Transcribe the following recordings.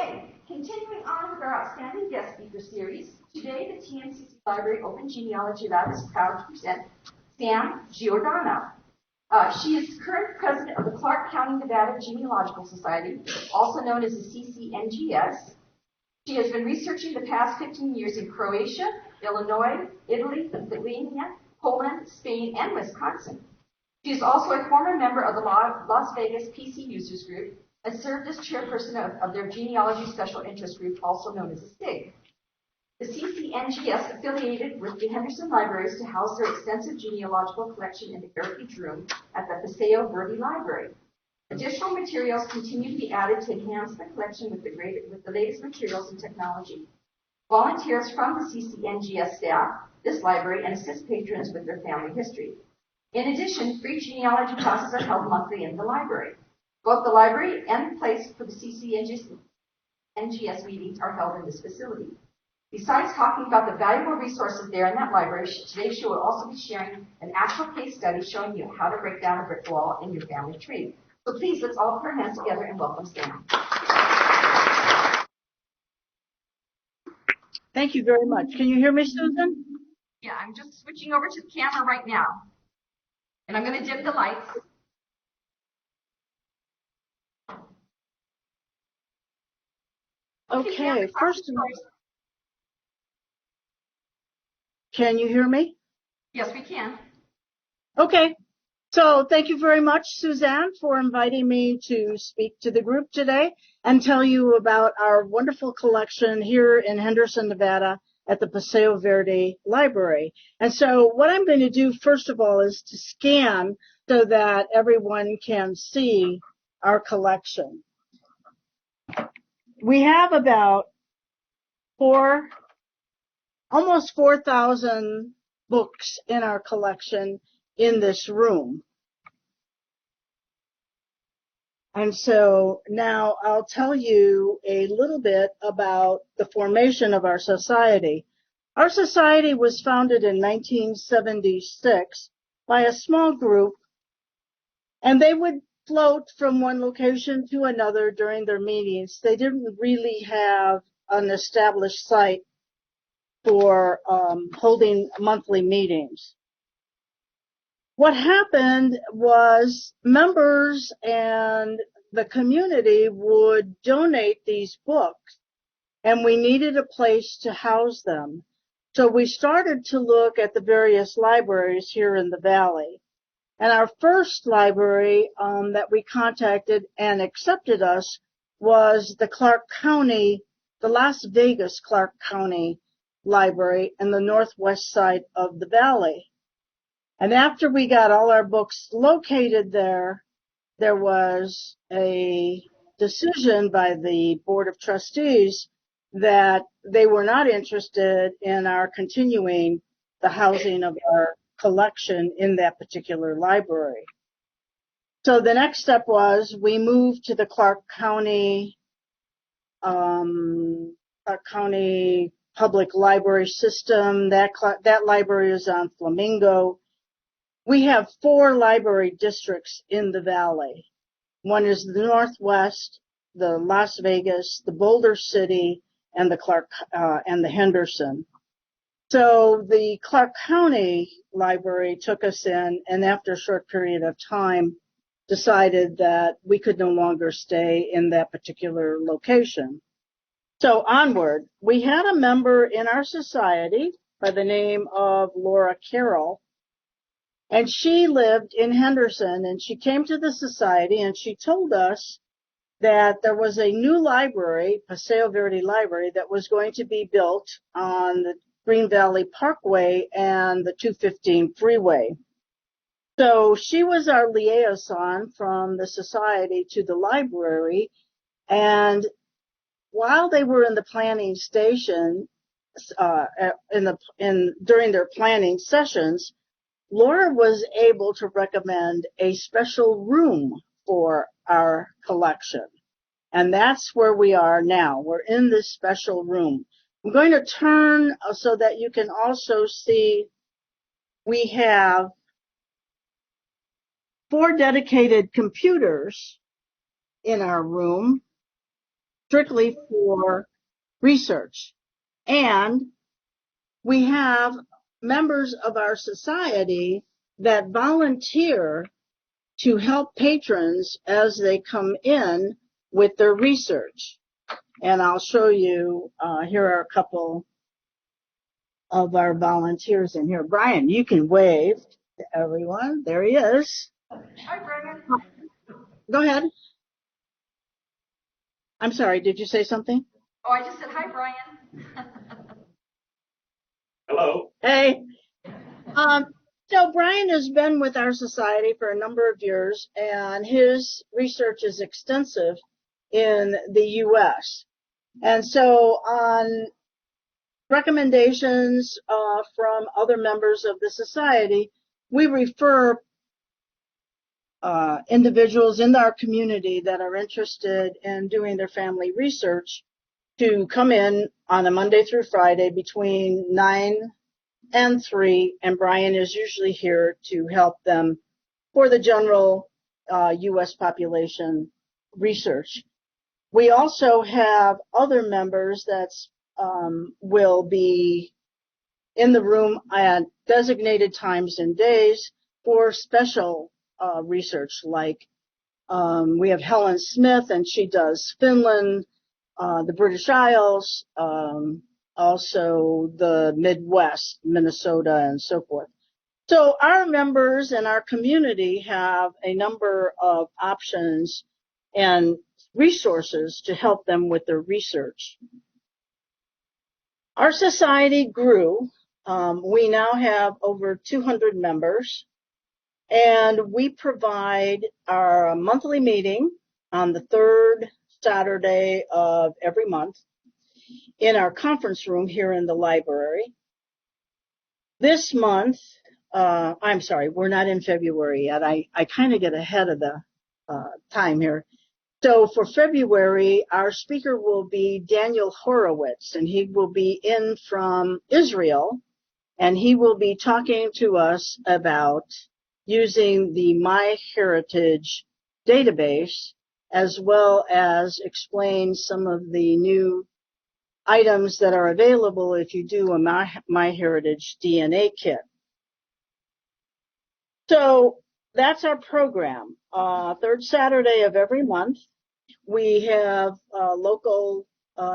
Okay, continuing on with our outstanding guest speaker series, today the TMCC Library Open Genealogy Lab is proud to present Sam Giordano. She is current president of the Clark County, Nevada Genealogical Society, also known as the CCNGS. She has been researching the past 15 years in Croatia, Illinois, Italy, Lithuania, Poland, Spain, and Wisconsin. She is also a former member of the Las Vegas PC Users Group and served as chairperson of their Genealogy Special Interest Group, also known as the STIG. The CCNGS affiliated with the Henderson Libraries to house their extensive genealogical collection in the Heritage Room at the Paseo Verde Library. Additional materials continue to be added to enhance the collection with the latest materials and technology. Volunteers from the CCNGS staff this library and assist patrons with their family history. In addition, free genealogy classes are held monthly in the library. Both the library and the place for the CCNGS meetings are held in this facility. Besides talking about the valuable resources there in that library, today she will also be sharing an actual case study showing you how to break down a brick wall in your family tree. So please, let's all put our hands together and welcome Sam. Thank you very much. Can you hear me, Susan? Yeah, I'm just switching over to the camera right now. And I'm going to dim the lights. Okay, first of all, can you hear me? Yes, we can. Okay, so thank you very much, Suzanne, for inviting me to speak to the group today and tell you about our wonderful collection here in Henderson, Nevada at the Paseo Verde Library. And so what I'm going to do, first of all, is to scan so that everyone can see our collection. We have about almost 4,000 books in our collection in this room. And so now I'll tell you a little bit about the formation of our society. Our society was founded in 1976 by a small group, and they would float from one location to another during their meetings. They didn't really have an established site for holding monthly meetings. What happened was members and the community would donate these books, and we needed a place to house them. So we started to look at the various libraries here in the valley. And our first library that we contacted and accepted us was the Las Vegas Clark County Library in the northwest side of the valley. And after we got all our books located there, there was a decision by the Board of Trustees that they were not interested in our continuing the housing of our collection in that particular library. So the next step was we moved to the Clark County Public Library System. That library is on Flamingo. We have 4 library districts in the valley. One is the Northwest, the Las Vegas, the Boulder City, and the Henderson. So the Clark County Library took us in, and after a short period of time, decided that we could no longer stay in that particular location. So onward, we had a member in our society by the name of Laura Carroll, and she lived in Henderson, and she came to the society and she told us that there was a new library, Paseo Verde Library, that was going to be built on the Green Valley Parkway and the 215 freeway. So she was our liaison from the society to the library, and while they were in the planning station, during their planning sessions, Laura was able to recommend a special room for our collection. And that's where we are now. We're in this special room. I'm going to turn so that you can also see we have 4 dedicated computers in our room. strictly for research. And we have members of our society that volunteer to help patrons as they come in with their research. And I'll show you, here are a couple of our volunteers in here. Brian, you can wave to everyone. There he is. Hi, Brian. Go ahead. I'm sorry, did you say something? Oh, I just said hi, Brian. Hello. Hey. So Brian has been with our society for a number of years, and his research is extensive in the U.S. And so on recommendations from other members of the society, we refer individuals in our community that are interested in doing their family research to come in on a Monday through Friday between 9 and 3, and Brian is usually here to help them for the general U.S. population research. We also have other members that will be in the room at designated times and days for special research, like we have Helen Smith, and she does Finland, the British Isles, also the Midwest, Minnesota, and so forth. So our members and our community have a number of options and resources to help them with their research. Our society grew. We now have over 200 members, and we provide our monthly meeting on the third Saturday of every month in our conference room here in the library. This month, I'm sorry, we're not in February yet. I kind of get ahead of the time here. So for February, our speaker will be Daniel Horowitz, and he will be in from Israel, and he will be talking to us about using the MyHeritage database, as well as explain some of the new items that are available if you do a MyHeritage DNA kit. So that's our program. Third Saturday of every month, we have local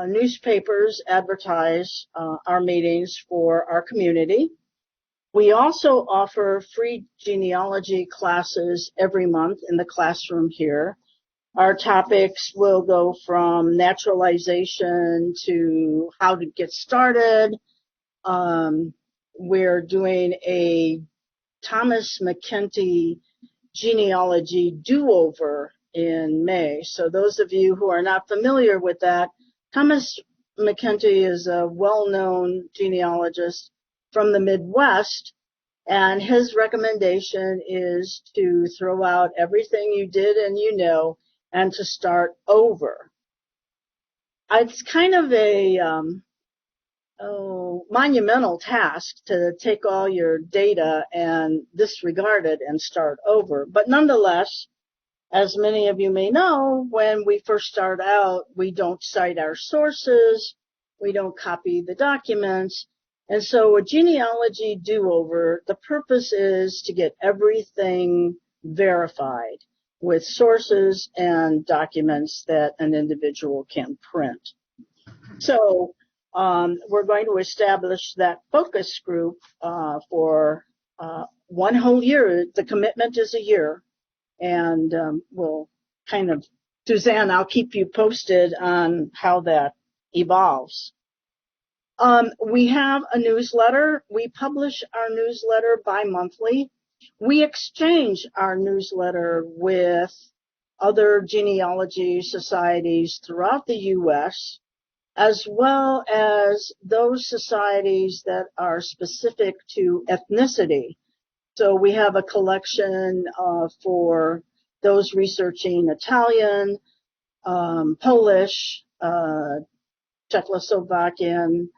newspapers advertise our meetings for our community. We also offer free genealogy classes every month in the classroom here. Our topics will go from naturalization to how to get started. We're doing a Thomas McKenty genealogy do-over in May. So those of you who are not familiar with that, Thomas McKenty is a well-known genealogist from the Midwest, and his recommendation is to throw out everything you did and you know and to start over. It's kind of a monumental task to take all your data and disregard it and start over. But nonetheless, as many of you may know, when we first start out, we don't cite our sources, we don't copy the documents. And so a genealogy do-over, the purpose is to get everything verified with sources and documents that an individual can print. So we're going to establish that focus group for one whole year. The commitment is a year, and we'll kind of, Suzanne, I'll keep you posted on how that evolves. We have a newsletter. We publish our newsletter bi-monthly. We exchange our newsletter with other genealogy societies throughout the U.S., as well as those societies that are specific to ethnicity. So we have a collection for those researching Italian, Polish, Czechoslovakian,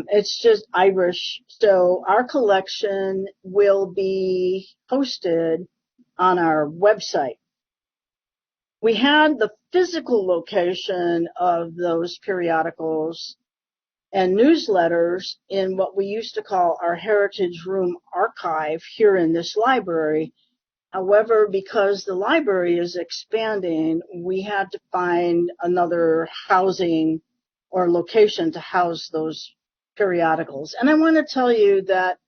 it's just Irish. So our collection will be posted on our website. We had the physical location of those periodicals and newsletters in what we used to call our Heritage Room archive here in this library. However, because the library is expanding, we had to find another housing or location to house those periodicals. And I want to tell you that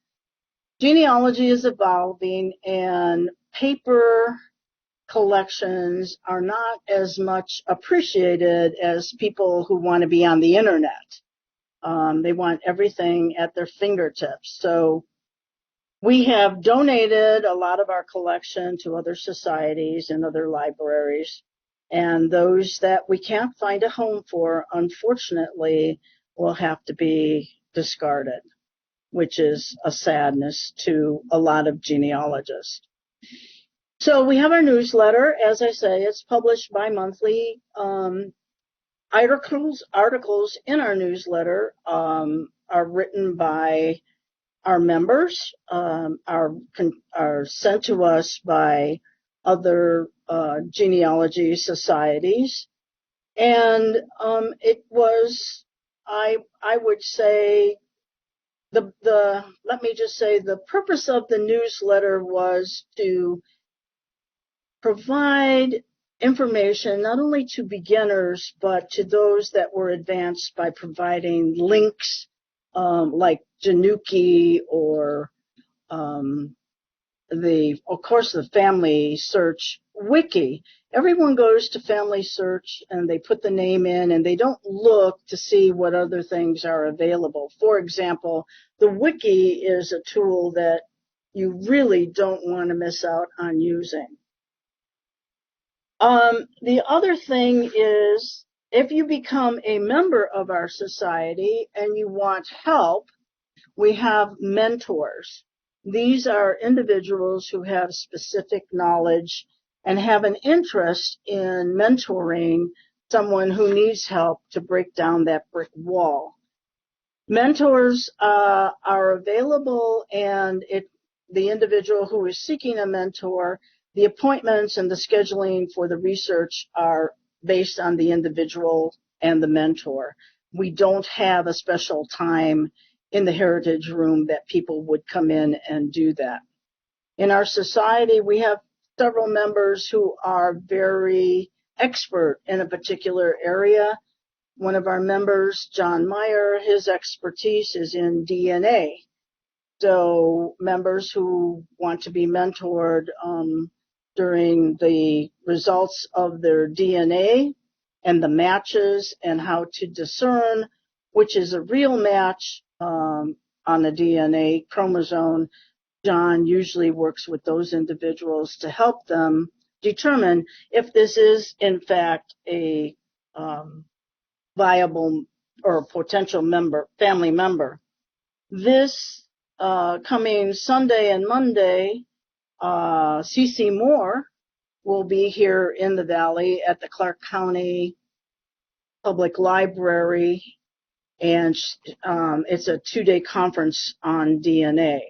genealogy is evolving and paper collections are not as much appreciated as people who want to be on the internet. They want everything at their fingertips. So we have donated a lot of our collection to other societies and other libraries. And those that we can't find a home for, unfortunately, will have to be discarded, which is a sadness to a lot of genealogists. So we have our newsletter. As I say, it's published bi-monthly. Articles in our newsletter are written by our members, are sent to us by other genealogy societies. And it was, I would say, let me just say, the purpose of the newsletter was to provide information not only to beginners, but to those that were advanced by providing links like Genealogical or of course, the Family Search Wiki. Everyone goes to Family Search and they put the name in and they don't look to see what other things are available. For example, the Wiki is a tool that you really don't want to miss out on using. The other thing is, if you become a member of our society and you want help, we have mentors. These are individuals who have specific knowledge and have an interest in mentoring someone who needs help to break down that brick wall. Mentors are available, and the individual who is seeking a mentor, the appointments and the scheduling for the research are based on the individual and the mentor. We don't have a special time in the Heritage Room that people would come in and do that. In our society, we have several members who are very expert in a particular area. One of our members, John Meyer, his expertise is in DNA. So members who want to be mentored during the results of their DNA and the matches and how to discern which is a real match on the DNA chromosome, John usually works with those individuals to help them determine if this is, in fact, a viable or potential family member. This coming Sunday and Monday, C.C. Moore will be here in the Valley at the Clark County Public Library, and it's a 2-day conference on DNA.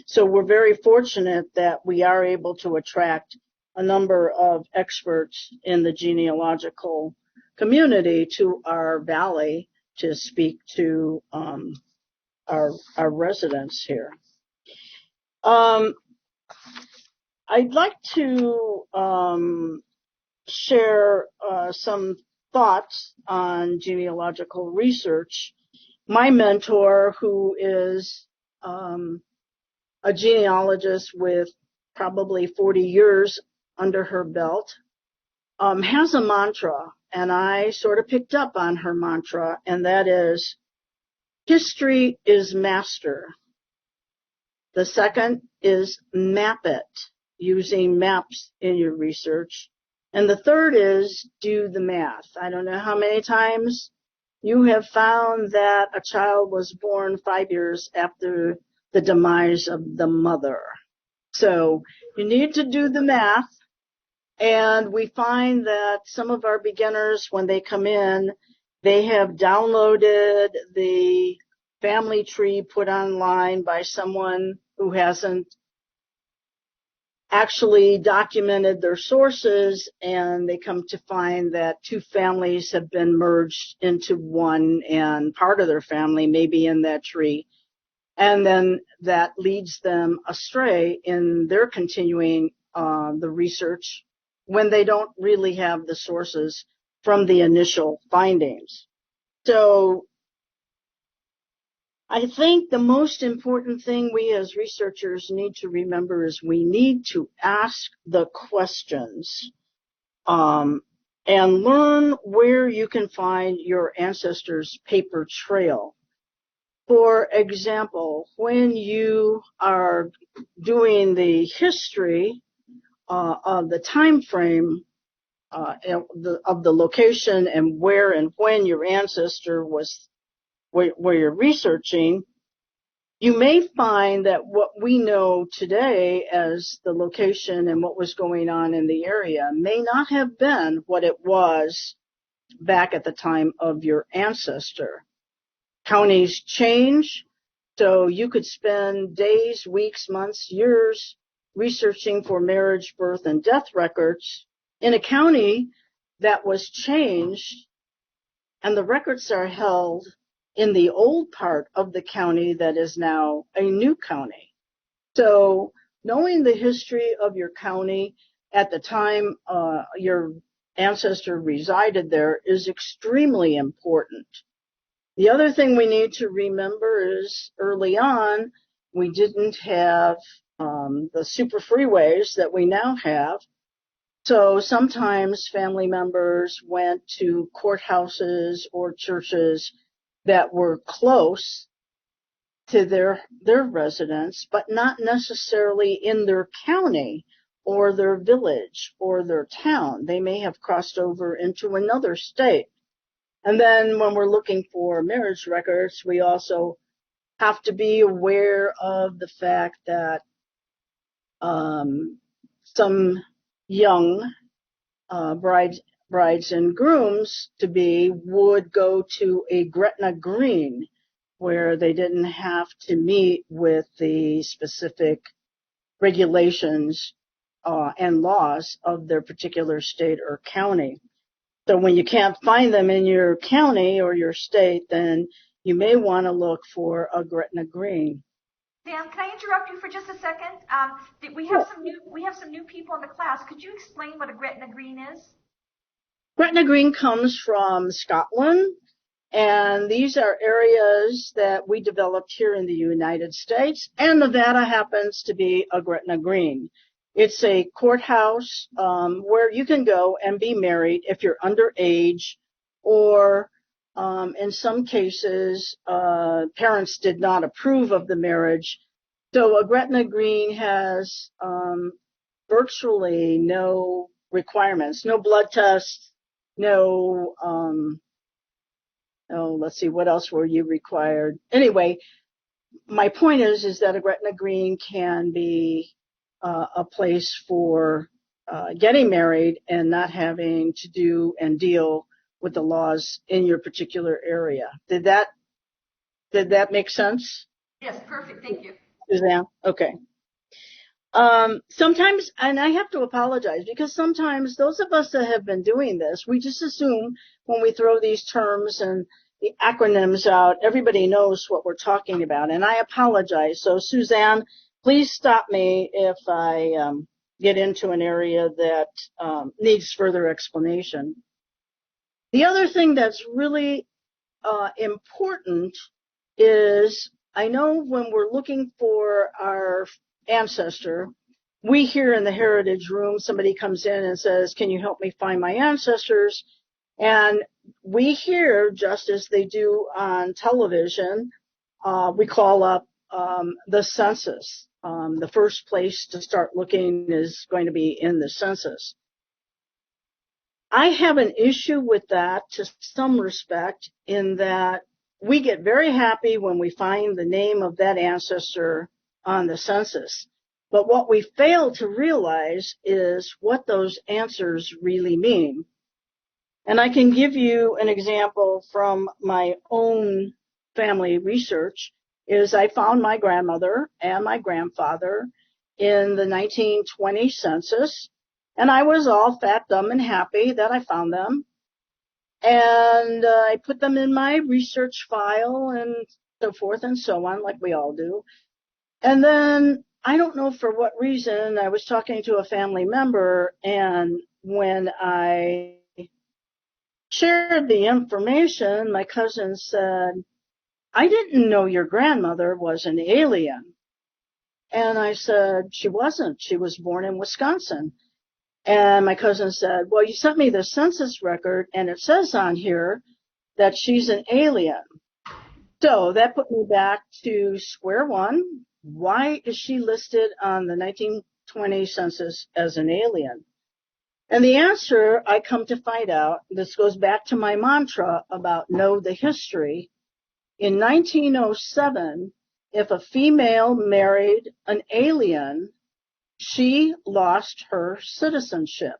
So we're very fortunate that we are able to attract a number of experts in the genealogical community to our valley to speak to our residents here. I'd like to share some thoughts on genealogical research. My mentor, who is a genealogist with probably 40 years under her belt, has a mantra, and I sort of picked up on her mantra, and that is, history is master. The second is map it, using maps in your research. And the third is do the math. I don't know how many times you have found that a child was born 5 years after the demise of the mother. So you need to do the math. And we find that some of our beginners, when they come in, they have downloaded the family tree put online by someone who hasn't actually documented their sources, and they come to find that two families have been merged into one, and part of their family may be in that tree. And then that leads them astray in their continuing the research when they don't really have the sources from the initial findings. So I think the most important thing we as researchers need to remember is we need to ask the questions and learn where you can find your ancestors' paper trail. For example, when you are doing the history of the time frame of the location and where and when your ancestor was, where you're researching, you may find that what we know today as the location and what was going on in the area may not have been what it was back at the time of your ancestor. Counties change, so you could spend days, weeks, months, years researching for marriage, birth, and death records in a county that was changed, and the records are held in the old part of the county that is now a new county. So knowing the history of your county at the time your ancestor resided there is extremely important. The other thing we need to remember is early on, we didn't have the super freeways that we now have. So sometimes family members went to courthouses or churches that were close to their residence, but not necessarily in their county or their village or their town. They may have crossed over into another state. And then when we're looking for marriage records, we also have to be aware of the fact that some young brides and grooms to be would go to a Gretna Green where they didn't have to meet with the specific regulations and laws of their particular state or county. So when you can't find them in your county or your state, then you may want to look for a Gretna Green. Sam, can I interrupt you for just a second? We have some new people in the class. Could you explain what a Gretna Green is? Gretna Green comes from Scotland, and these are areas that we developed here in the United States, and Nevada happens to be a Gretna Green. It's a courthouse where you can go and be married if you're underage, or in some cases, parents did not approve of the marriage. So a Gretna Green has virtually no requirements, no blood tests, no, let's see, what else were you required? Anyway, my point is that a Gretna Green can be a place for getting married and not having to do and deal with the laws in your particular area. Did that make sense? Yes, perfect. Thank you. Suzanne? Okay. Sometimes, and I have to apologize, because sometimes those of us that have been doing this, we just assume when we throw these terms and the acronyms out, everybody knows what we're talking about, and I apologize. So Suzanne, please stop me if I get into an area that needs further explanation. The other thing that's really important is, I know when we're looking for our ancestor, we hear in the heritage room, somebody comes in and says, can you help me find my ancestors? And we hear, just as they do on television, we call up the census. The first place to start looking is going to be in the census. I have an issue with that to some respect, in that we get very happy when we find the name of that ancestor on the census. But what we fail to realize is what those answers really mean. And I can give you an example from my own family research. Is I found my grandmother and my grandfather, in the 1920 census, and I was all fat, dumb, and happy that I found them. And I put them in my research file and so forth and so on, like we all do. And then I don't know for what reason, I was talking to a family member, and when I shared the information, my cousin said, "I didn't know your grandmother was an alien." And I said, "She wasn't. She was born in Wisconsin." And my cousin said, "Well, you sent me the census record, and it says on here that she's an alien." So that put me back to square one. Why is she listed on the 1920 census as an alien? And the answer, I come to find out, this goes back to my mantra about know the history. In 1907, if a female married an alien, she lost her citizenship.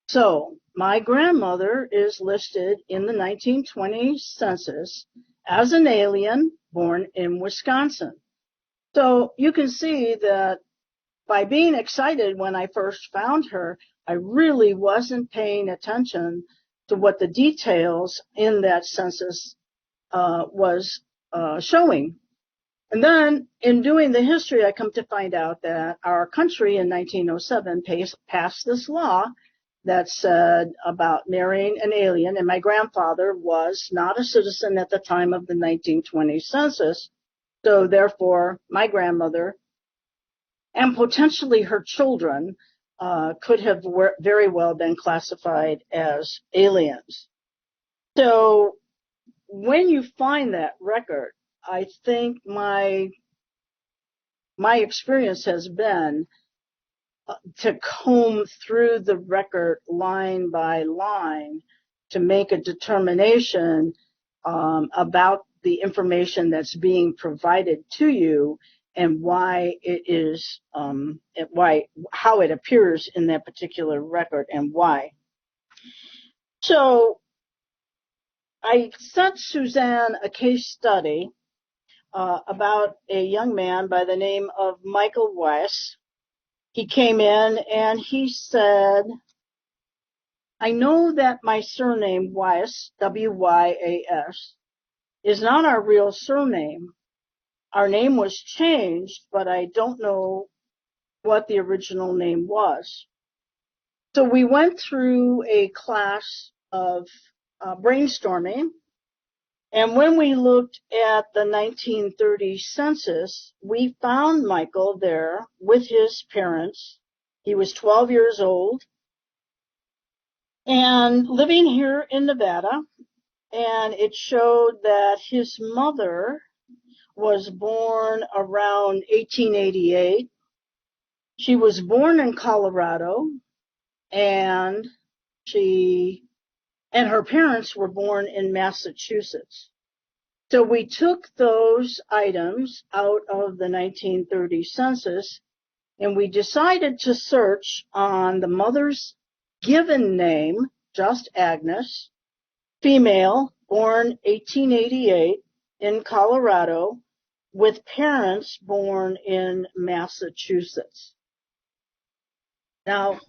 So my grandmother is listed in the 1920 census as an alien born in Wisconsin. So you can see that by being excited when I first found her, I really wasn't paying attention to what the details in that census was showing. And then in doing the history, I come to find out that our country in 1907 passed this law that said about marrying an alien, and my grandfather was not a citizen at the time of the 1920 census, so therefore my grandmother and potentially her children could have very well been classified as aliens. So when you find that record, I think my experience has been to comb through the record line by line to make a determination about the information that's being provided to you and why it is, how it appears in that particular record and why. So I sent Suzanne a case study about a young man by the name of Michael Weiss. He came in and he said, "I know that my surname Weiss, W-Y-A-S, is not our real surname. Our name was changed, but I don't know what the original name was." So we went through a class of brainstorming. And when we looked at the 1930 census, we found Michael there with his parents. He was 12 years old and living here in Nevada. And it showed that his mother was born around 1888. She was born in Colorado, and her parents were born in Massachusetts. So we took those items out of the 1930 census, and we decided to search on the mother's given name, just Agnes, female, born 1888 in Colorado, with parents born in Massachusetts. Now,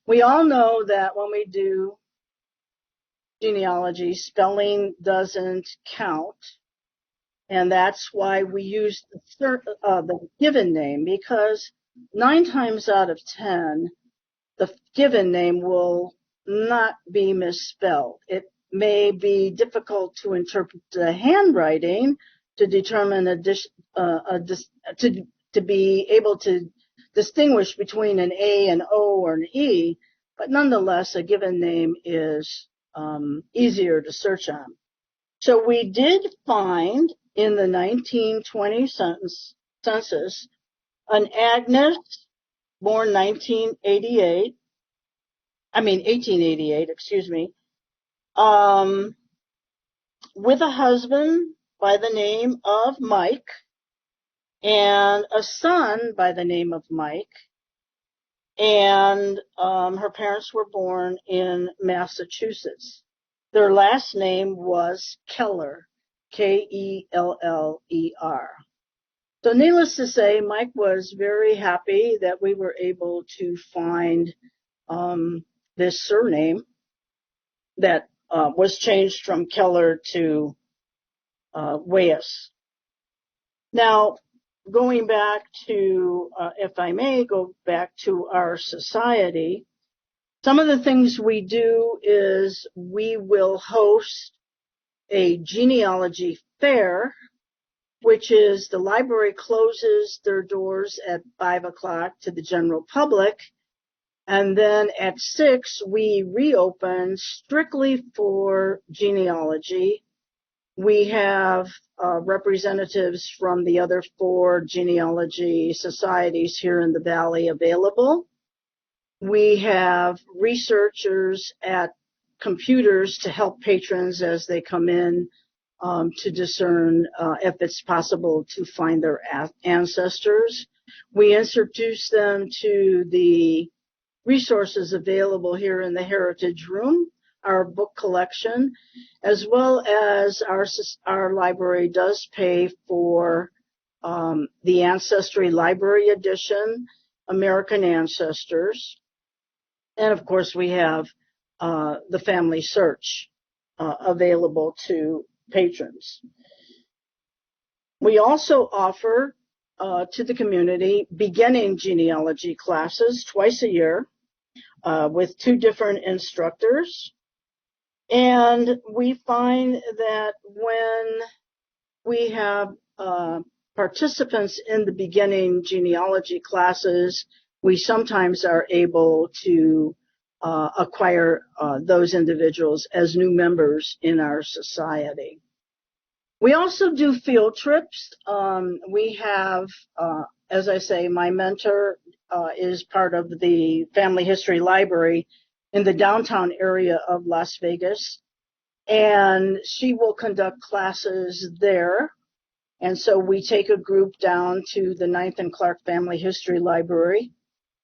we all know that when we do genealogy, spelling doesn't count. And that's why we use the given name, because 9 times out of 10, the given name will not be misspelled. It may be difficult to interpret the handwriting to determine to be able to distinguish between an A, an O, or an E, but nonetheless, a given name is easier to search on. So we did find in the 1920 census an Agnes, born 1888, excuse me, with a husband by the name of Mike and a son by the name of Mike. And her parents were born in Massachusetts. Their last name was Keller, Keller. So needless to say, Mike was very happy that we were able to find this surname that was changed from Keller to Weiss. Now, going back to, if I may, go back to our society, some of the things we do is we will host a genealogy fair, which is the library closes their doors at 5 o'clock to the general public. And then at 6, we reopen strictly for genealogy. We have representatives from the other 4 genealogy societies here in the Valley available. We have researchers at computers to help patrons as they come in to discern if it's possible to find their ancestors. We introduce them to the resources available here in the Heritage Room, our book collection, as well as our library does pay for the Ancestry Library Edition, American Ancestors, and of course we have the Family Search available to patrons. We also offer to the community beginning genealogy classes twice a year with 2 different instructors. And we find that when we have participants in the beginning genealogy classes, we sometimes are able to acquire those individuals as new members in our society. We also do field trips. We have, as I say, my mentor is part of the Family History Library in the downtown area of Las Vegas, and she will conduct classes there. And so we take a group down to the 9th and Clark Family History Library,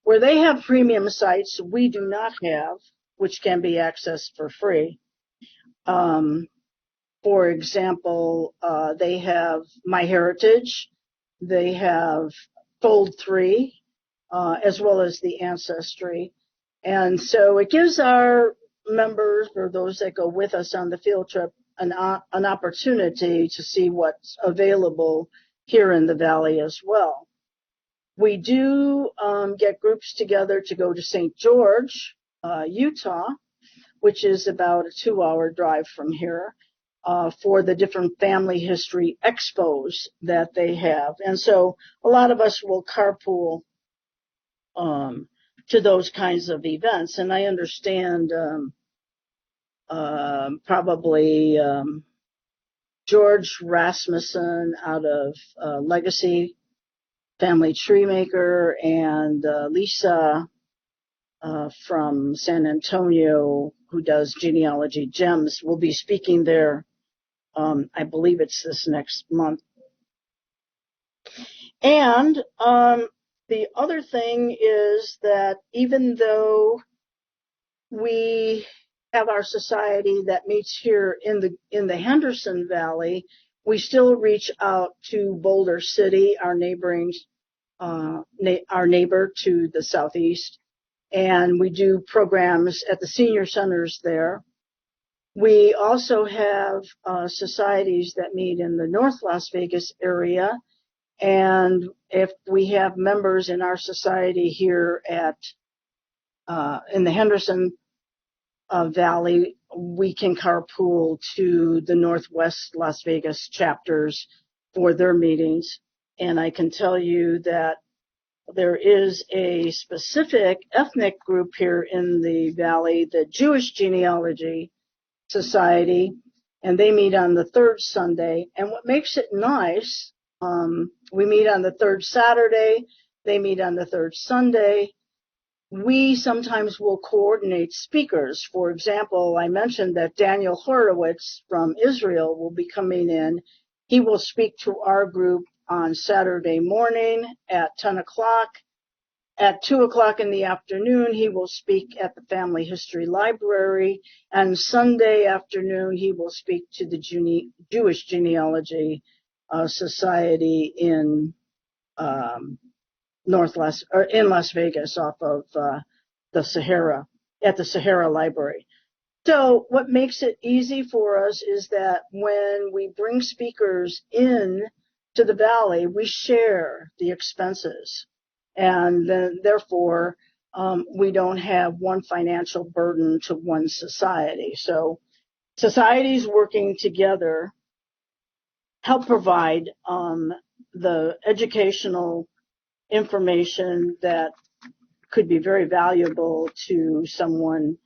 where they have premium sites we do not have, which can be accessed for free. For example, they have MyHeritage, they have Fold 3, as well as the Ancestry. And so it gives our members or those that go with us on the field trip an opportunity to see what's available here in the Valley as well. We do get groups together to go to St. George, Utah, which is about a 2-hour drive from here, for the different family history expos that they have. And so a lot of us will carpool to those kinds of events. And I understand probably George Rasmussen out of Legacy Family Tree Maker and Lisa from San Antonio, who does Genealogy Gems, will be speaking there. I believe it's this next month. And the other thing is that even though we have our society that meets here in the Henderson Valley, we still reach out to Boulder City, our neighbor to the southeast, and we do programs at the senior centers there. We also have societies that meet in the North Las Vegas area, and if we have members in our society here in the Henderson Valley, we can carpool to the Northwest Las Vegas chapters for their meetings. And I can tell you that there is a specific ethnic group here in the Valley, the Jewish Genealogy Society, and they meet on the 3rd Sunday. And what makes it nice, we meet on the 3rd Saturday, they meet on the 3rd Sunday. We sometimes will coordinate speakers. For example, I mentioned that Daniel Horowitz from Israel will be coming in. He will speak to our group on Saturday morning at 10 o'clock. At 2 o'clock in the afternoon, he will speak at the Family History Library. And Sunday afternoon, he will speak to the Jewish Genealogy Society in in Las Vegas off of the Sahara, at the Sahara Library. So what makes it easy for us is that when we bring speakers in to the Valley, we share the expenses. And then, therefore, we don't have one financial burden to one society. So societies working together help provide the educational information that could be very valuable to someone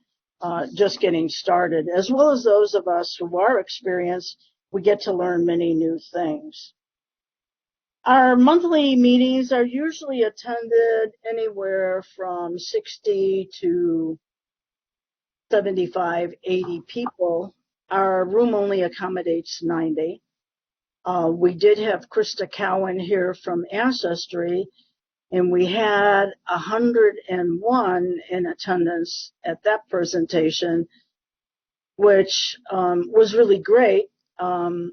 just getting started, as well as those of us who are experienced. We get to learn many new things. Our monthly meetings are usually attended anywhere from 60 to 75, 80 people. Our room only accommodates 90. We did have Krista Cowan here from Ancestry, and we had 101 in attendance at that presentation, which was really great, and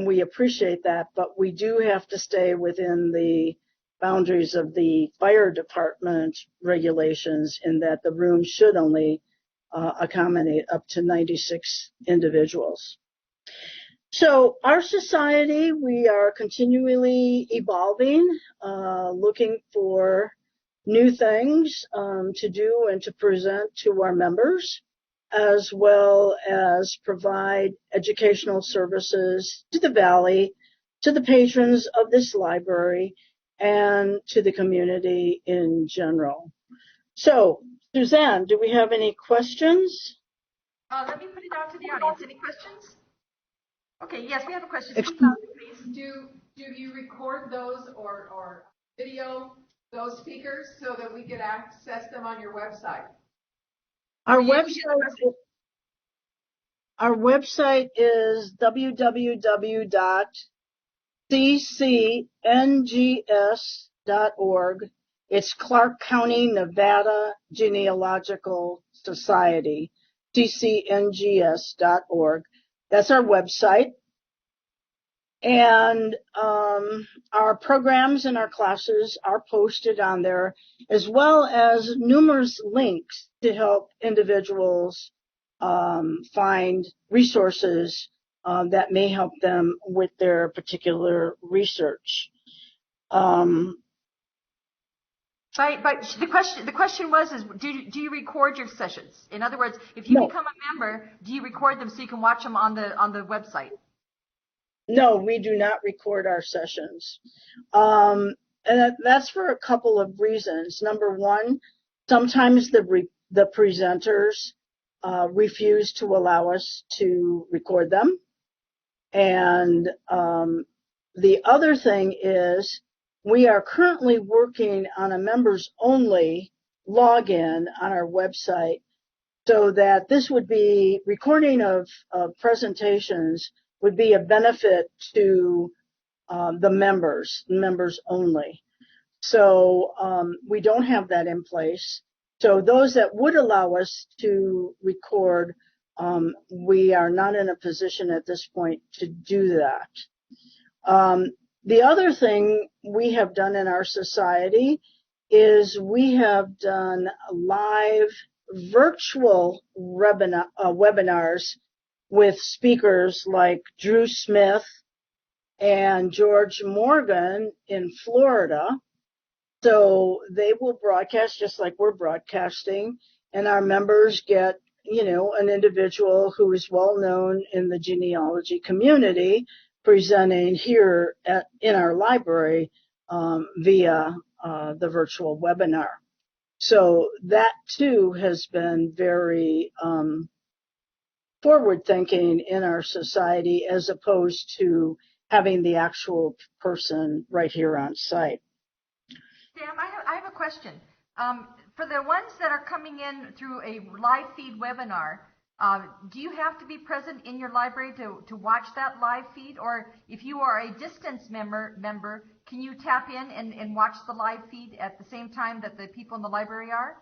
we appreciate that, but we do have to stay within the boundaries of the fire department regulations in that the room should only accommodate up to 96 individuals. So our society, we are continually evolving, looking for new things to do and to present to our members, as well as provide educational services to the Valley, to the patrons of this library, and to the community in general. So, Suzanne, do we have any questions? Let me put it out to the audience. Any questions? Okay, yes, we have a question. Please. Do you record those or video those speakers so that we can access them on your website? Our website is www.ccngs.org. It's Clark County, Nevada Genealogical Society, ccngs.org. That's our website. And our programs and our classes are posted on there, as well as numerous links to help individuals find resources that may help them with their particular research. But the question was, do you record your sessions? In other words, if you become a member, do you record them so you can watch them on the website? No, we do not record our sessions. And that's for a couple of reasons. Number one, sometimes the presenters refuse to allow us to record them. And the other thing is we are currently working on a members only login on our website, so that this would be recording of presentations would be a benefit to the members only. So we don't have that in place. So those that would allow us to record, we are not in a position at this point to do that. The other thing we have done in our society is we have done live virtual webinars with speakers like Drew Smith and George Morgan in Florida. So they will broadcast just like we're broadcasting, and our members get, an individual who is well known in the genealogy community presenting here in our library via the virtual webinar. So that too has been very forward thinking in our society, as opposed to having the actual person right here on site. Sam, I have a question. For the ones that are coming in through a live feed webinar, do you have to be present in your library to watch that live feed? Or if you are a distance member, can you tap in and watch the live feed at the same time that the people in the library are?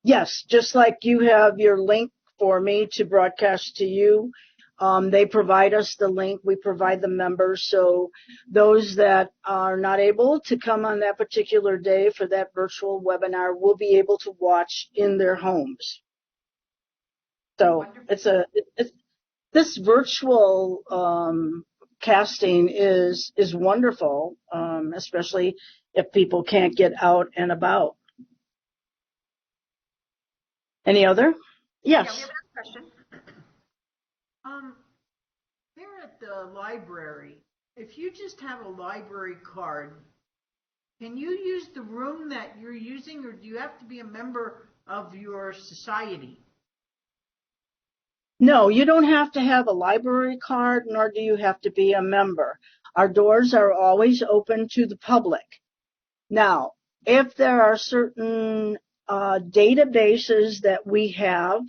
Yes, just like you have your link for me to broadcast to you, They provide us the link. We provide the members. So those that are not able to come on that particular day for that virtual webinar will be able to watch in their homes. So this virtual casting is wonderful, especially if people can't get out and about. Any other? Yes. Yeah, we have another question. There at the library, if you just have a library card, can you use the room that you're using, or do you have to be a member of your society? No, you don't have to have a library card, nor do you have to be a member. Our doors are always open to the public. Now, if there are certain databases that we have,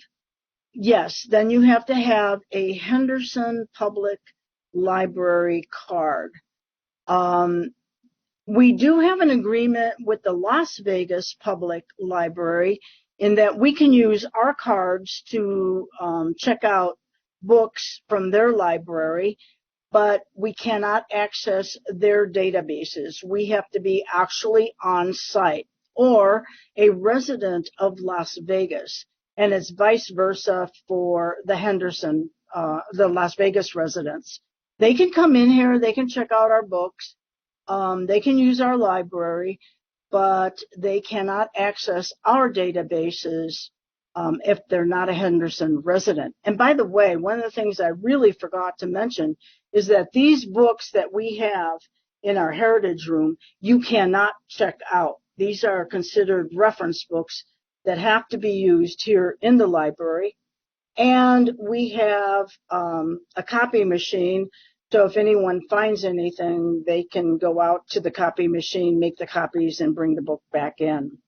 yes, then you have to have a Henderson Public Library card. We do have an agreement with the Las Vegas Public Library in that we can use our cards to check out books from their library, but we cannot access their databases. We have to be actually on site or a resident of Las Vegas, and it's vice versa for the Henderson, the Las Vegas residents. They can come in here, they can check out our books, they can use our library, but they cannot access our databases if they're not a Henderson resident. And by the way, one of the things I really forgot to mention is that these books that we have in our heritage room, you cannot check out. These are considered reference books that have to be used here in the library. And we have a copy machine. So if anyone finds anything, they can go out to the copy machine, make the copies, and bring the book back in.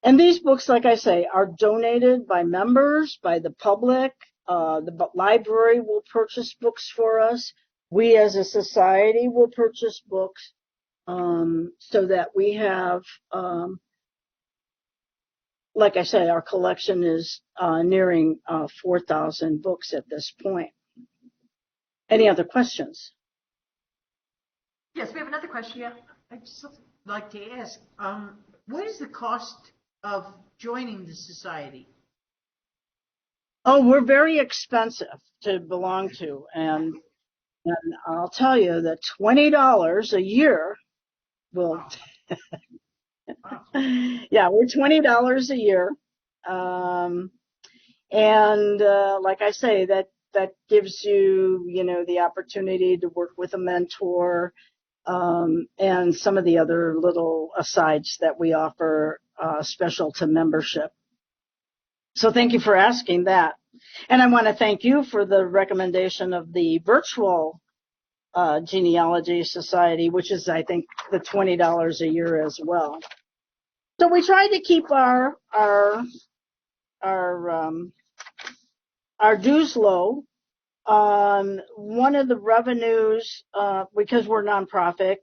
And these books, like I say, are donated by members, by the public. The library will purchase books for us. We as a society will purchase books so that we have, like I say, our collection is nearing 4,000 books at this point. Any other questions? Yes, we have another question. Yeah, I'd just like to ask, what is the cost of joining the society? Oh, we're very expensive to belong to, and I'll tell you that $20 a year will. Yeah, we're $20 a year, and like I say, that gives you, the opportunity to work with a mentor, and some of the other little asides that we offer special to membership. So thank you for asking that. And I want to thank you for the recommendation of the virtual genealogy society, which is, I think, the $20 a year as well. So we try to keep our dues low. One of the revenues, because we're nonprofit,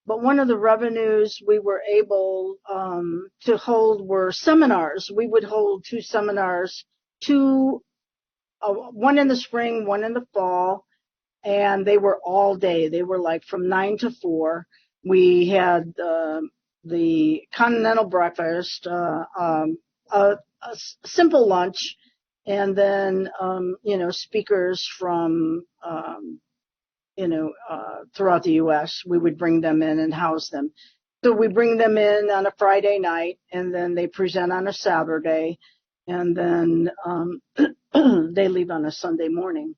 but one of the revenues we were able to hold were seminars. We would hold 2 seminars, one in the spring, one in the fall, and they were all day. They were like from 9 to 4. We had the continental breakfast, a simple lunch, and then speakers from throughout the U.S. We would bring them in and house them. So we bring them in on a Friday night, and then they present on a Saturday, and then they leave on a Sunday morning.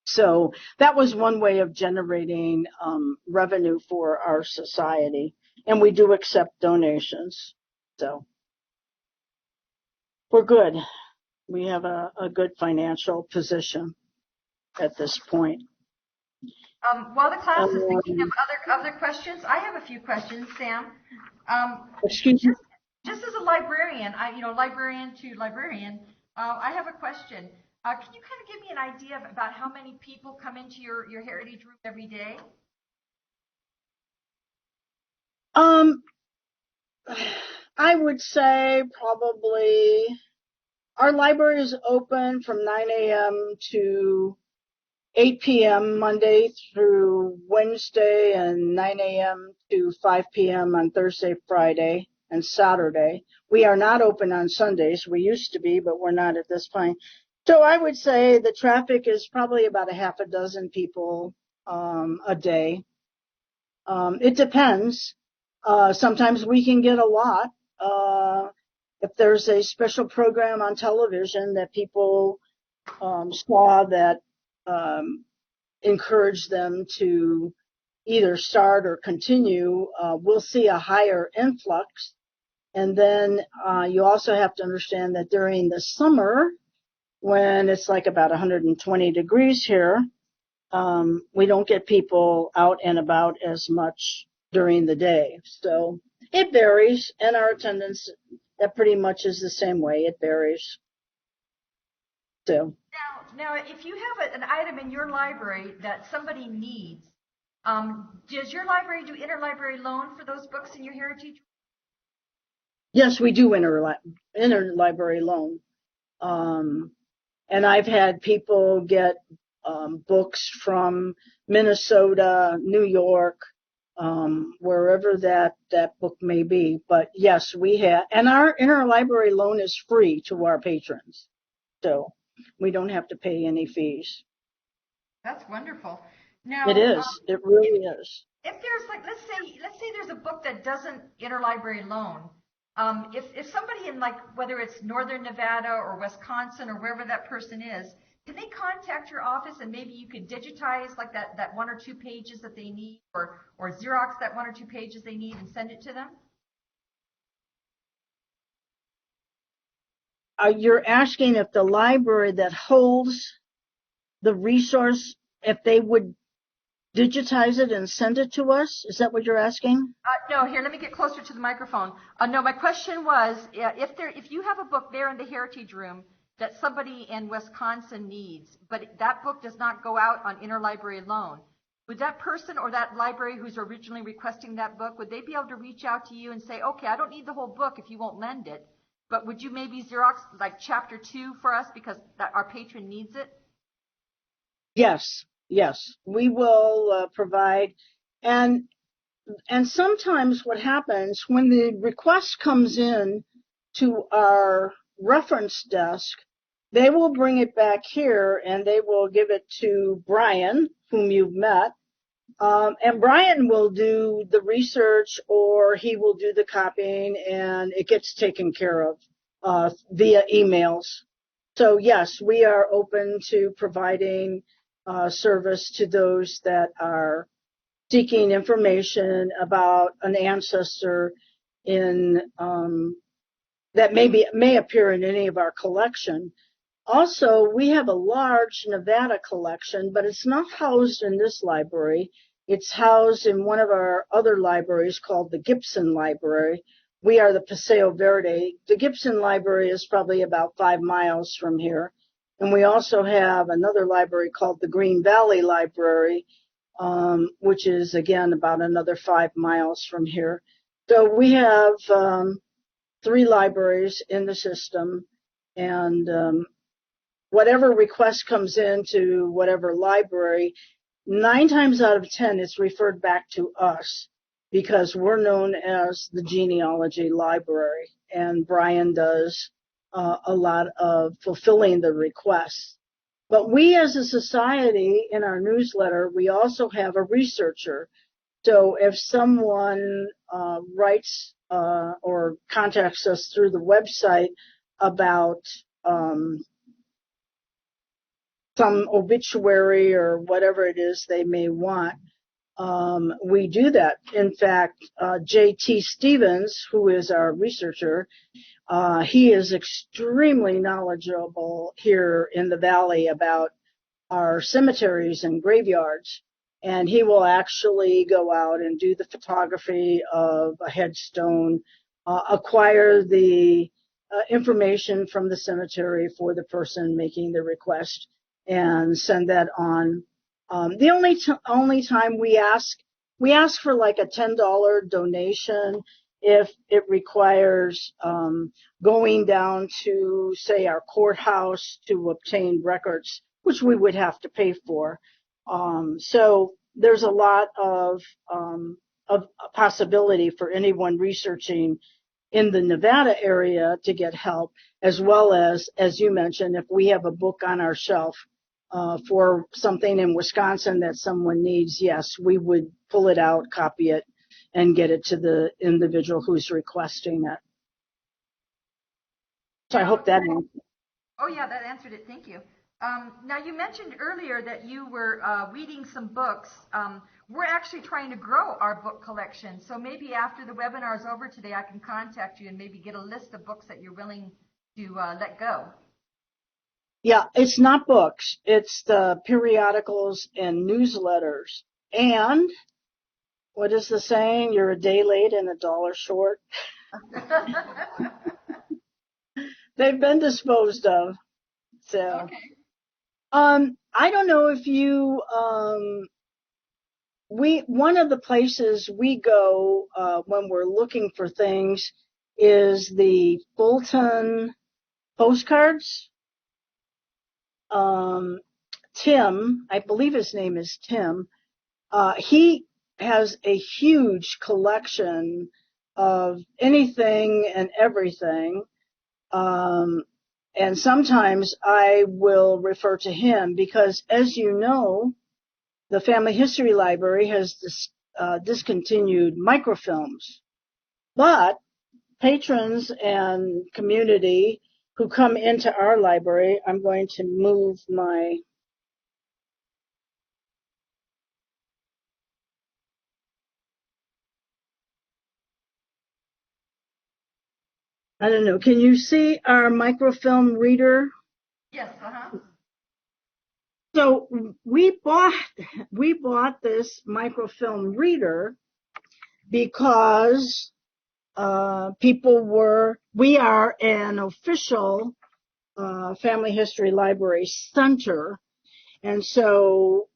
So that was one way of generating revenue for our society, and we do accept donations. So we're good. We have a good financial position at this point. While the class is thinking of other questions, I have a few questions, Sam. Excuse me? Just as a librarian, librarian to librarian, I have a question. Can you kind of give me an idea about how many people come into your heritage room every day? I would say probably Our library is open from 9 a.m. to 8 p.m. Monday through Wednesday, and 9 a.m. to 5 p.m. on Thursday, Friday, and Saturday. We are not open on Sundays. We used to be, but we're not at this point. So I would say the traffic is probably about a half a dozen people a day. It depends. Sometimes we can get a lot. If there's a special program on television that people saw that encourage them to either start or continue, we'll see a higher influx. And then you also have to understand that during the summer, when it's like about 120 degrees here, we don't get people out and about as much during the day. So it varies, and our attendance, that pretty much is the same way. It varies. So. Now, if you have an item in your library that somebody needs, does your library do interlibrary loan for those books in your heritage? Yes, we do interlibrary loan. And I've had people get books from Minnesota, New York, wherever that book may be. But yes, we have. And our interlibrary loan is free to our patrons. So we don't have to pay any fees. That's wonderful. Now, it is. It really is. If there's like, let's say there's a book that doesn't interlibrary loan. If somebody in like, whether it's Northern Nevada or Wisconsin or wherever that person is, can they contact your office and maybe you could digitize like that 1 or 2 pages that they need, or Xerox that 1 or 2 pages they need and send it to them? You're asking if the library that holds the resource, if they would digitize it and send it to us? Is that what you're asking? No, here, let me get closer to the microphone. No, my question was, if you have a book there in the Heritage Room that somebody in Wisconsin needs, but that book does not go out on interlibrary loan, would that person or that library who's originally requesting that book, would they be able to reach out to you and say, okay, I don't need the whole book if you won't lend it, but would you maybe Xerox like chapter 2 for us because our patron needs it? Yes, we will provide. And sometimes what happens when the request comes in to our reference desk, they will bring it back here and they will give it to Brian, whom you've met. And Brian will do the research, or he will do the copying, and it gets taken care of via emails. So yes, we are open to providing service to those that are seeking information about an ancestor in that may appear in any of our collection. Also, we have a large Nevada collection, but it's not housed in this library. It's housed in one of our other libraries called the Gibson Library. We are the Paseo Verde. The Gibson Library is probably about 5 miles from here. And we also have another library called the Green Valley Library, which is, again, about another 5 miles from here. So we have 3 libraries in the system, and whatever request comes into whatever library, 9 times out of 10, it's referred back to us because we're known as the Genealogy Library, and Brian does a lot of fulfilling the requests. But we as a society, in our newsletter, we also have a researcher. So if someone writes or contacts us through the website about some obituary or whatever it is they may want, we do that. In fact, J.T. Stevens, who is our researcher, he is extremely knowledgeable here in the Valley about our cemeteries and graveyards. And he will actually go out and do the photography of a headstone, acquire the information from the cemetery for the person making the request, and send that on. The only time we ask for like a $10 donation if it requires going down to, say, our courthouse to obtain records, which we would have to pay for. So there's a lot of possibility for anyone researching in the Nevada area to get help, as well as you mentioned, if we have a book on our shelf for something in Wisconsin that someone needs, yes, we would pull it out, copy it, and get it to the individual who's requesting it. So I hope that answers. Oh yeah, that answered it. Thank you. Now you mentioned earlier that you were reading some books. We're actually trying to grow our book collection. So maybe after the webinar is over today, I can contact you and maybe get a list of books that you're willing to let go. Yeah, it's not books. It's the periodicals and newsletters. And what is the saying? You're a day late and $1 short. They've been disposed of. So, okay. I don't know if you, one of the places we go when we're looking for things is the Fulton postcards. Tim, I believe his name is Tim, he has a huge collection of anything and everything. And sometimes I will refer to him because, as you know, the Family History Library has discontinued microfilms. But patrons and community who come into our library, I'm going to move my I don't know. Can you see our microfilm reader? Yes. So we bought this microfilm reader because we are an official family history library center, and so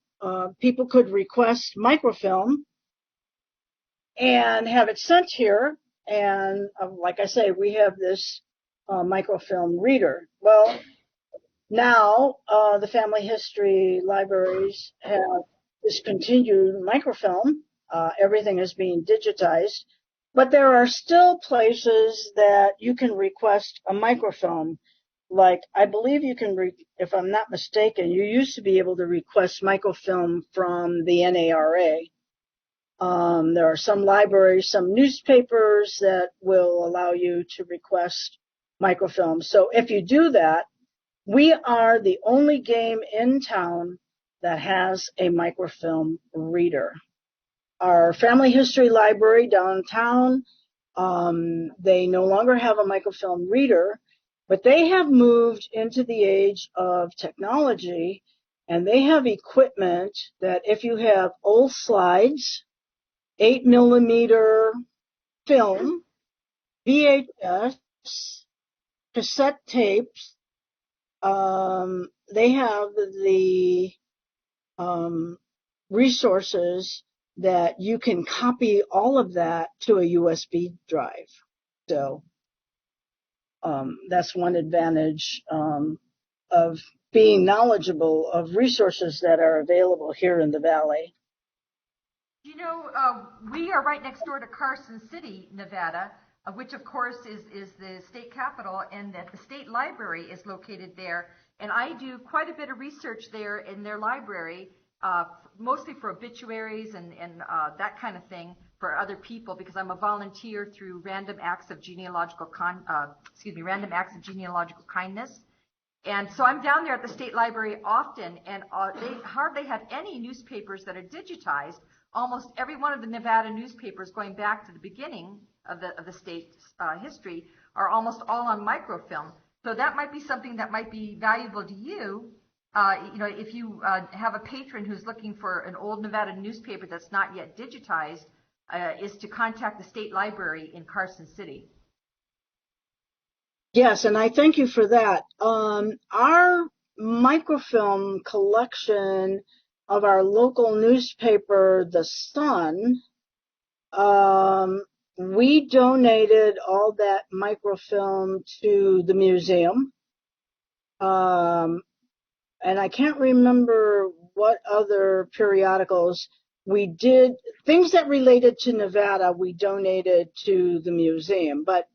people could request microfilm and have it sent here. And like I say, we have this microfilm reader. Well, now the family history libraries have discontinued microfilm. Everything is being digitized. But there are still places that you can request a microfilm. Like, I believe you can, if I'm not mistaken, you used to be able to request microfilm from the NARA. There are some libraries, some newspapers that will allow you to request microfilm. So if you do that, we are the only game in town that has a microfilm reader. Our family history library downtown, they no longer have a microfilm reader, but they have moved into the age of technology, and they have equipment that if you have old slides, 8mm film, VHS, cassette tapes, they have the resources that you can copy all of that to a USB drive. So that's one advantage of being knowledgeable of resources that are available here in the Valley. You know, we are right next door to Carson City, Nevada, which of course is the state capital, and that the state library is located there. And I do quite a bit of research there in their library, mostly for obituaries and that kind of thing for other people, because I'm a volunteer through Random Acts of Genealogical Kindness. And so I'm down there at the state library often, and they hardly have any newspapers that are digitized. Almost every one of the Nevada newspapers going back to the beginning of the state's history are almost all on microfilm. So that might be something that might be valuable to you. You know, if you have a patron who's looking for an old Nevada newspaper that's not yet digitized, is to contact the state library in Carson City. Yes, and I thank you for that. Our microfilm collection of our local newspaper, The Sun, we donated all that microfilm to the museum. And I can't remember what other periodicals we did. Things that related to Nevada, we donated to the museum. But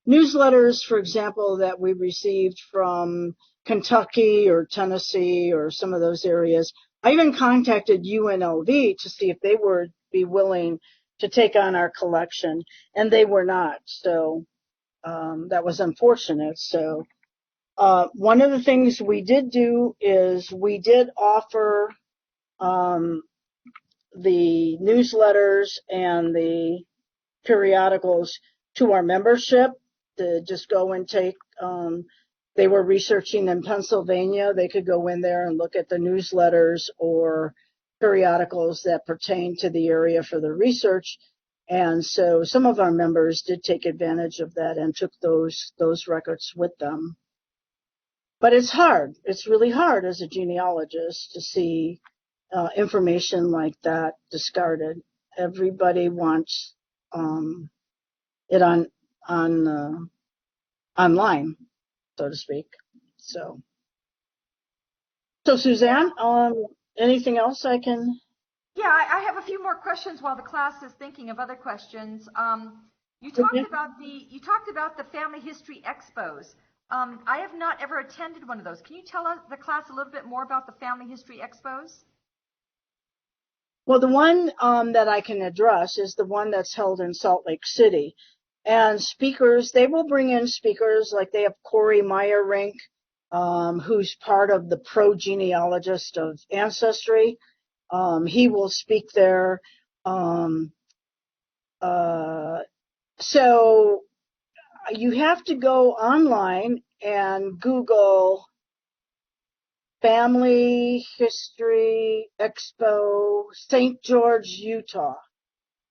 newsletters, for example, that we received from Kentucky or Tennessee or some of those areas, I even contacted UNLV to see if they would be willing to take on our collection, and they were not. So that was unfortunate. So one of the things we did do is we did offer the newsletters and the periodicals to our membership to just go and take. They were researching in Pennsylvania. They could go in there and look at the newsletters or periodicals that pertain to the area for the research. And so some of our members did take advantage of that and took those records with them. But it's hard. It's really hard as a genealogist to see information like that discarded. Everybody wants it online, so to speak. So Suzanne, anything else I can? Yeah, I have a few more questions while the class is thinking of other questions. You talked about the family history expos. I have not ever attended one of those. Can you tell the class a little bit more about the family history expos? Well, the one that I can address is the one that's held in Salt Lake City. And speakers, they will bring in speakers, like they have Corey Meyerink, who's part of the Pro-Genealogist of Ancestry. He will speak there. So you have to go online and Google Family History Expo, St. George, Utah.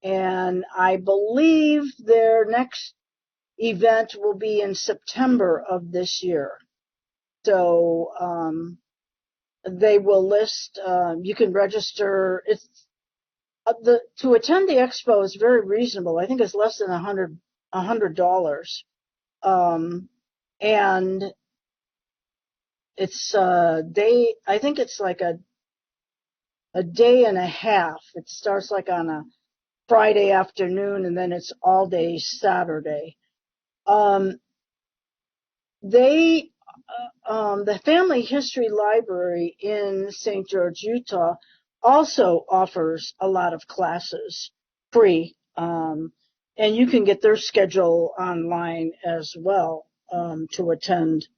And I believe their next event will be in September of this year. So they will list, you can register. It's to attend the expo is very reasonable. I think it's less than $100. And it's day, I think it's like a day and a half. It starts like on a Friday afternoon, and then it's all day Saturday. The Family History Library in St. George, Utah, also offers a lot of classes free, and you can get their schedule online as well to attend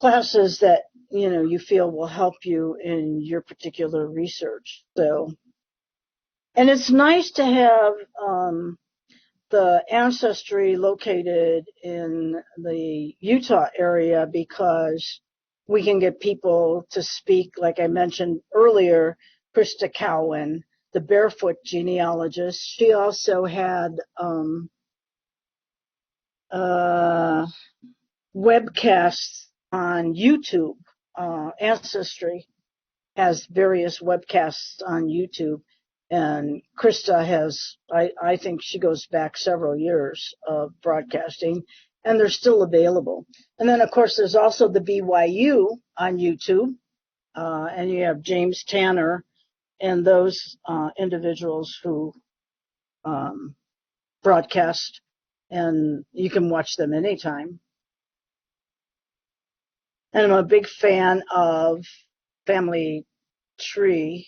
classes that you feel will help you in your particular research. So, and it's nice to have the ancestry located in the Utah area because we can get people to speak, like I mentioned earlier, Krista Cowan, the barefoot genealogist. She also had webcasts on YouTube. Ancestry has various webcasts on YouTube. And Krista has, I think she goes back several years of broadcasting, and they're still available. And then, of course, there's also the BYU on YouTube, and you have James Tanner and those individuals who broadcast, and you can watch them anytime. And I'm a big fan of Family Tree.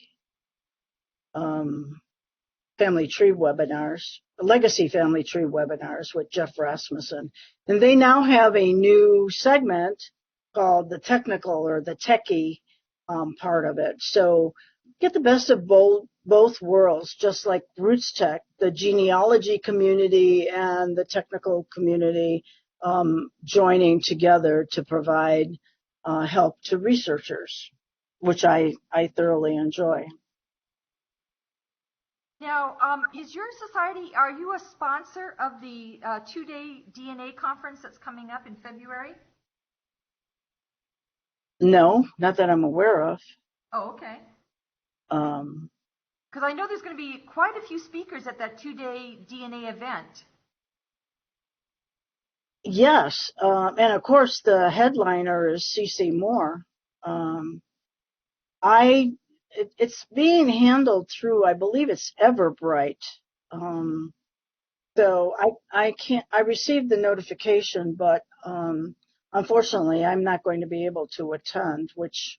Family Tree webinars, Legacy Family Tree webinars with Jeff Rasmussen. And they now have a new segment called the technical or the techie part of it. So get the best of both worlds, just like Roots Tech, the genealogy community and the technical community joining together to provide help to researchers, which I thoroughly enjoy. Now, is your society, are you a sponsor of the 2-day DNA conference that's coming up in February? No, not that I'm aware of. Oh, okay. Because I know there's going to be quite a few speakers at that 2-day DNA event. Yes, and of course the headliner is C.C. Moore. It's being handled through, I believe it's Everbright. So I received the notification, but unfortunately I'm not going to be able to attend, which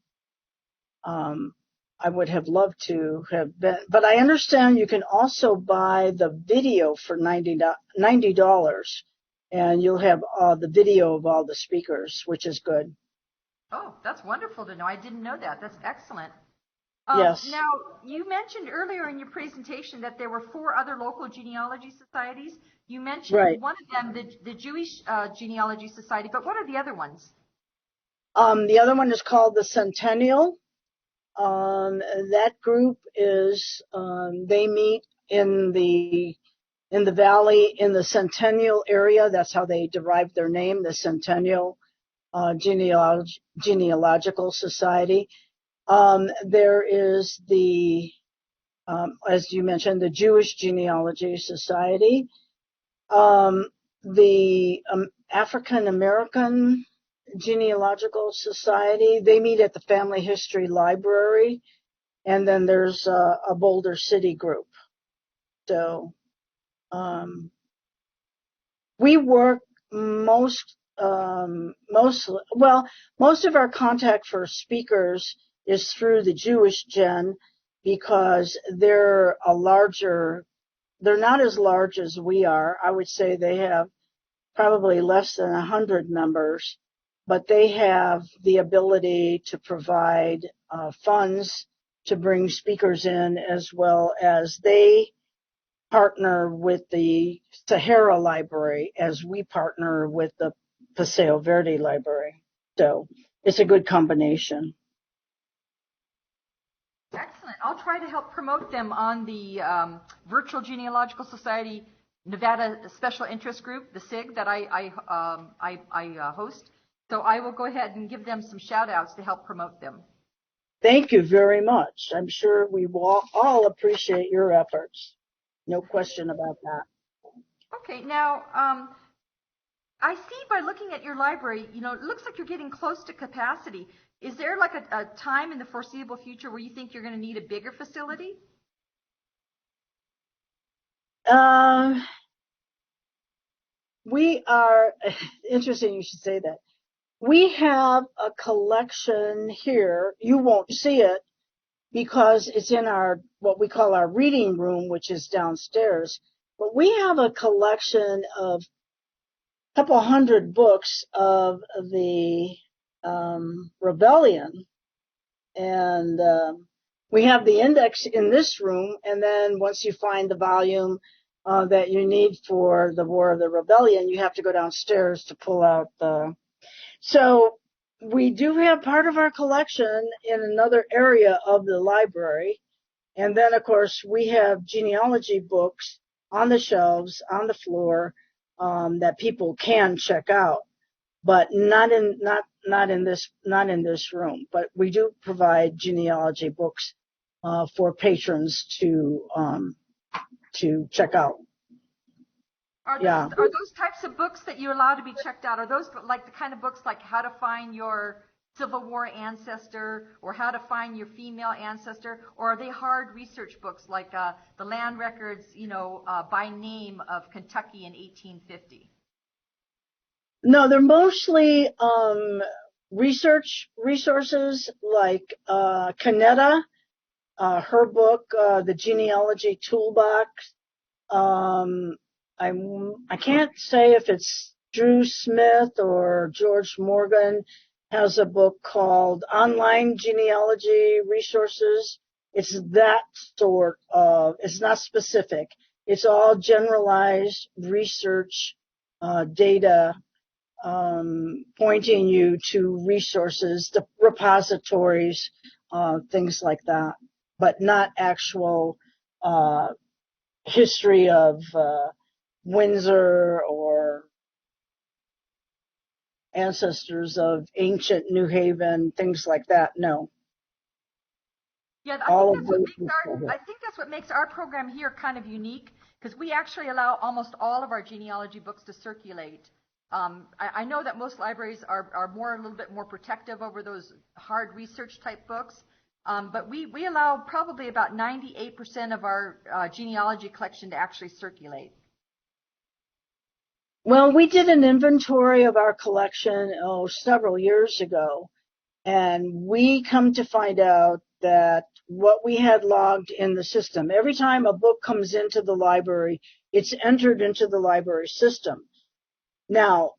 I would have loved to have been. But I understand you can also buy the video for $90, and you'll have the video of all the speakers, which is good. Oh, that's wonderful to know. I didn't know that. That's excellent. Yes. Now, you mentioned earlier in your presentation that there were 4 other local genealogy societies. You mentioned Right. one of them, the Jewish Genealogy Society, but what are the other ones? The other one is called the Centennial. That group is they meet in the valley in the Centennial area. That's how they derived their name, the Centennial Genealogical Society. There is the as you mentioned, the Jewish Genealogy Society, the African American Genealogical Society. They meet at the Family History Library, and then there's a Boulder City group. So we work most of our contact for speakers is through the Jewish Gen, because they're not as large as we are. I would say they have probably less than 100 members, but they have the ability to provide funds to bring speakers in, as well as they partner with the Sahara Library as we partner with the Paseo Verde Library. So it's a good combination. Excellent. I'll try to help promote them on the Virtual Genealogical Society Nevada Special Interest Group, the SIG, that I host. So I will go ahead and give them some shout outs to help promote them. Thank you very much. I'm sure we will all appreciate your efforts. No question about that. Okay, now I see by looking at your library, it looks like you're getting close to capacity. Is there like a time in the foreseeable future where you think you're going to need a bigger facility? We are, interesting you should say that. We have a collection here. You won't see it because it's in what we call our reading room, which is downstairs. But we have a collection of a couple hundred books of the Rebellion. And we have the index in this room, and then once you find the volume that you need for the War of the Rebellion, you have to go downstairs to pull out the... So we do have part of our collection in another area of the library. And then, of course, we have genealogy books on the shelves, on the floor, that people can check out, but not in this room. But we do provide genealogy books for patrons to check out. Are those types of books that you allow to be checked out? Are those like the kind of books like how to find your Civil War ancestor or how to find your female ancestor? Or are they hard research books like the land records, by name of Kentucky in 1850? No, they're mostly research resources like Canetta, her book, The Genealogy Toolbox. I can't say if it's Drew Smith or George Morgan has a book called Online Genealogy Resources. It's that sort of, it's not specific. It's all generalized research data pointing you to resources, the repositories, things like that, but not actual history of Windsor or ancestors of ancient New Haven, things like that. No. Yeah, All of those. I think that's what makes our program here kind of unique, because we actually allow almost all of our genealogy books to circulate. I know that most libraries are a little bit more protective over those hard research type books, but we allow probably about 98% of our genealogy collection to actually circulate. Well, we did an inventory of our collection several years ago, and we come to find out that what we had logged in the system, every time a book comes into the library, it's entered into the library system. Now,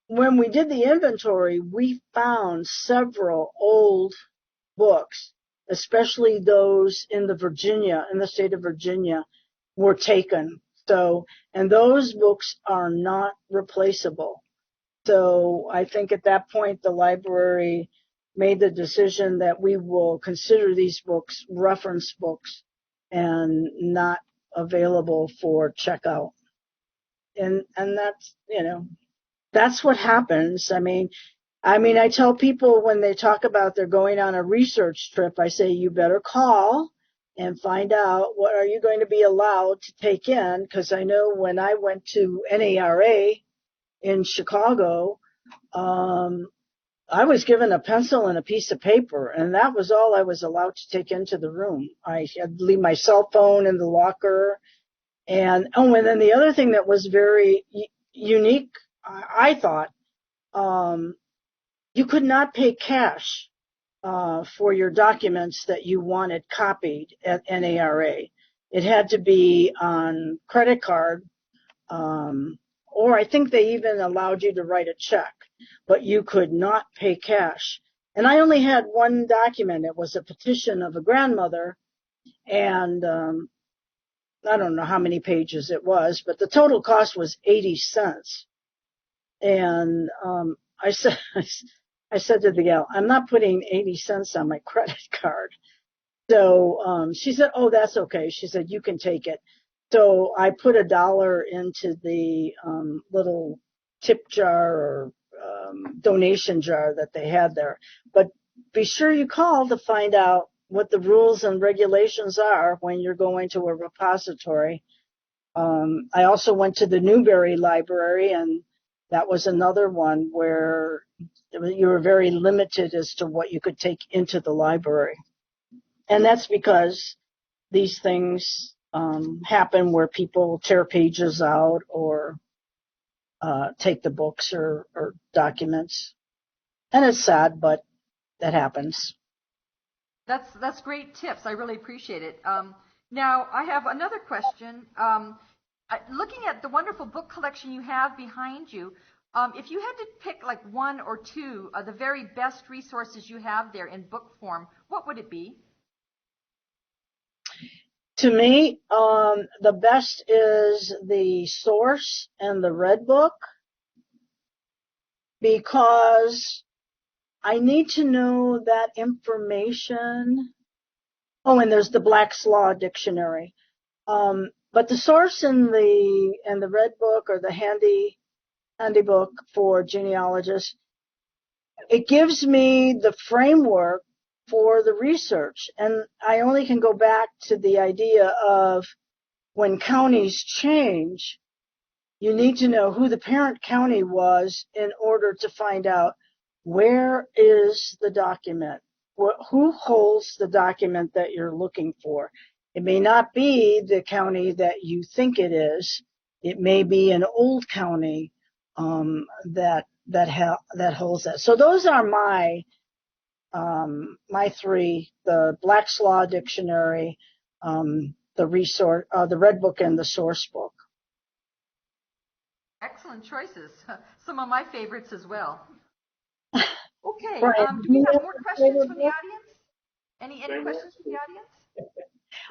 when we did the inventory, we found several old books, especially those in the state of Virginia, were taken. So, and those books are not replaceable. So I think at that point, the library made the decision that we will consider these books reference books and not available for checkout. And that's, that's what happens. I mean, I tell people when they talk about they're going on a research trip, I say, you better call and find out what are you going to be allowed to take in. Because I know when I went to NARA in Chicago, I was given a pencil and a piece of paper, and that was all I was allowed to take into the room. I had to leave my cell phone in the locker. And then the other thing that was very unique, I thought, you could not pay cash for your documents that you wanted copied at NARA. It had to be on credit card, or I think they even allowed you to write a check, but you could not pay cash. And I only had one document. It was a petition of a grandmother, and I don't know how many pages it was, but the total cost was 80 cents. And I said to the gal, I'm not putting 80 cents on my credit card. So she said, oh, that's okay. She said, you can take it. So I put $1 into the little tip jar or donation jar that they had there. But be sure you call to find out what the rules and regulations are when you're going to a repository. I also went to the Newberry Library, and that was another one where you were very limited as to what you could take into the library. And that's because these things happen where people tear pages out or take the books or documents. And it's sad, but that happens. That's great tips. I really appreciate it. Now, I have another question. Looking at the wonderful book collection you have behind you, if you had to pick like one or two of the very best resources you have there in book form, what would it be? To me, the best is the Source and the Red Book, because I need to know that information. Oh, and there's the Black's Law Dictionary. But the Source and the Red Book, or the handy book for genealogists, it gives me the framework for the research. And I only can go back to the idea of when counties change, you need to know who the parent county was in order to find out where is the document, who holds the document that you're looking for. It may not be the county that you think it is. It may be an old county that holds that. So those are my three: the Black's Law Dictionary, the Red Book, and the Source Book. Excellent choices. Some of my favorites as well. Okay. Brian, Do we have more questions from the audience? Any questions from the audience?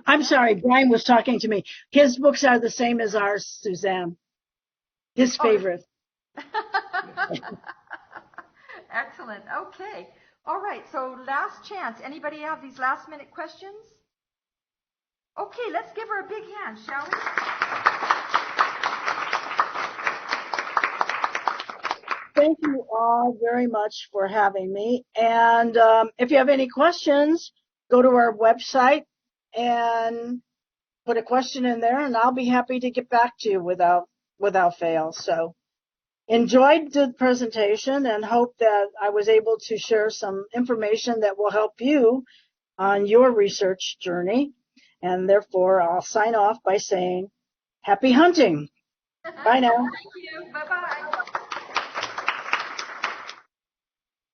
I'm sorry, Brian was talking to me. His books are the same as ours, Suzanne. His favorite. Excellent. Okay. All right. So last chance. Anybody have these last minute questions? Okay. Let's give her a big hand, shall we? Thank you all very much for having me. And if you have any questions, go to our website and put a question in there, and I'll be happy to get back to you without fail. So enjoyed the presentation and hope that I was able to share some information that will help you on your research journey. And therefore, I'll sign off by saying, happy hunting. Bye now. Thank you. Bye-bye.